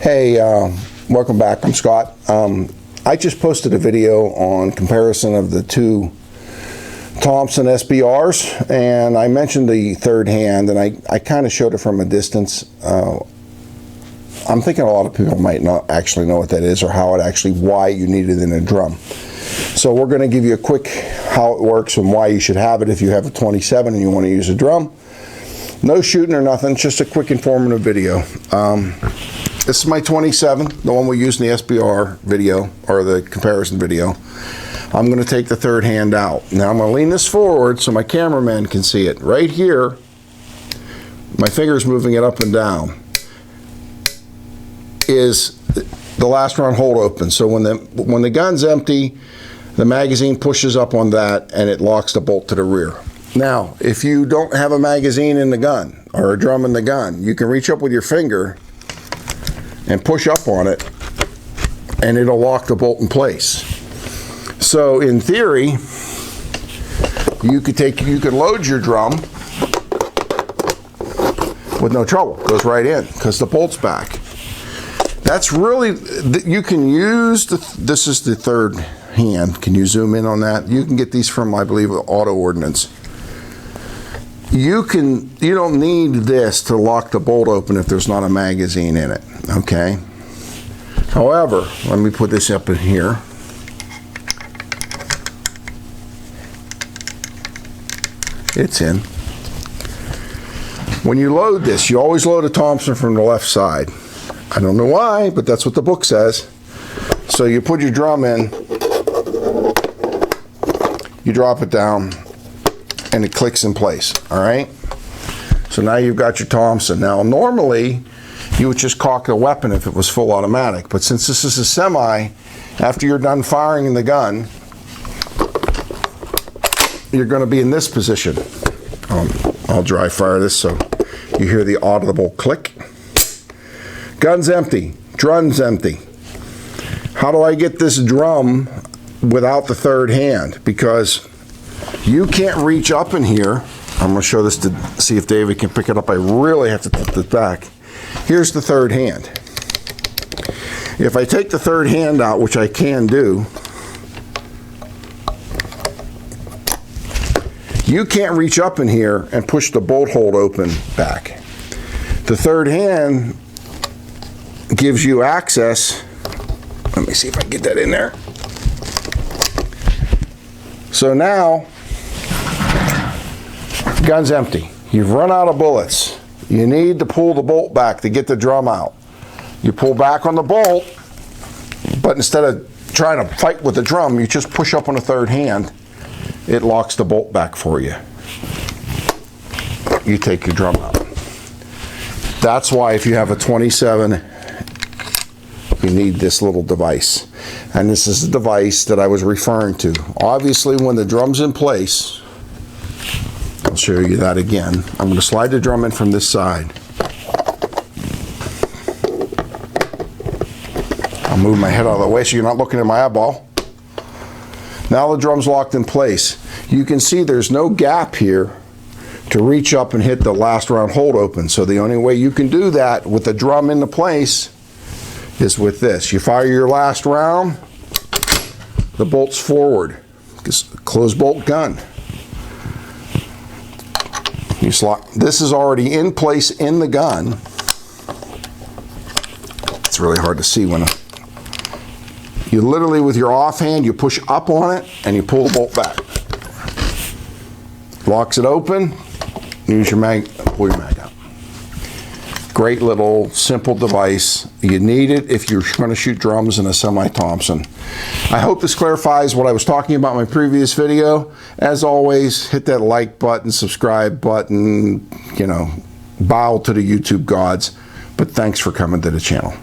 Hey, welcome back. I'm Scott. I just posted a video on comparison of the two Thompson SBRs, and I mentioned the third hand, and I kind of showed it from a distance. I'm thinking a lot of people might not actually know what that is or how it actually, why you need it in a drum. So we're going to give you a quick how it works and why you should have it if you have a 27 and you want to use a drum. No shooting or nothing, just a quick informative video. This is my 27, the one we used in the SBR video, or the comparison video. I'm going to take the third hand out. Now I'm going to lean this forward so my cameraman can see it. Right here, my finger's moving it up and down, is the last round hold open. So when the gun's empty, the magazine pushes up on that and it locks the bolt to the rear. Now, if you don't have a magazine in the gun, or a drum in the gun, you can reach up with your finger and push up on it, and it'll lock the bolt in place. So in theory, you could load your drum with no trouble. It goes right in because the bolt's back. That's really, you can use this is the third hand. Can you zoom in on that? You can get these from, I believe, Auto Ordnance. You don't need this to lock the bolt open if there's not a magazine in it, okay? However, let me put this up in here. It's in. When you load this, you always load a Thompson from the left side. I don't know why, but that's what the book says. So you put your drum in, you drop it down, and it clicks in place, all right? So now you've got your Thompson. Now normally you would just cock the weapon if it was full automatic, but since this is a semi, after you're done firing in the gun, you're gonna be in this position. I'll dry fire this so you hear the audible click. Gun's empty, drum's empty. How do I get this drum without the third hand? Because you can't reach up in here. I'm going to show this to see if David can pick it up. I really have to tip it back. Here's the third hand. If I take the third hand out, which I can do, you can't reach up in here and push the bolt hold open back. The third hand gives you access. Let me see if I can get that in there. So now, gun's empty. You've run out of bullets. You need to pull the bolt back to get the drum out. You pull back on the bolt, but instead of trying to fight with the drum, you just push up on the third hand. It locks the bolt back for you. You take your drum out. That's why if you have a 27, you need this little device. And this is the device that I was referring to. Obviously, when the drum's in place, I'll show you that again. I'm going to slide the drum in from this side. I'll move my head out of the way so you're not looking at my eyeball. Now the drum's locked in place. You can see there's no gap here to reach up and hit the last round hold open. So the only way you can do that with the drum into place is with this. You fire your last round, the bolt's forward. Closed bolt gun. You slot. This is already in place in the gun. It's really hard to see when you literally, with your offhand, you push up on it and you pull the bolt back. Locks it open. Use your mag. Pull your mag out. Great little simple device. You need it if you're going to shoot drums in a semi-Thompson. I hope this clarifies what I was talking about in my previous video. As always, hit that like button, subscribe button, bow to the YouTube gods. But thanks for coming to the channel.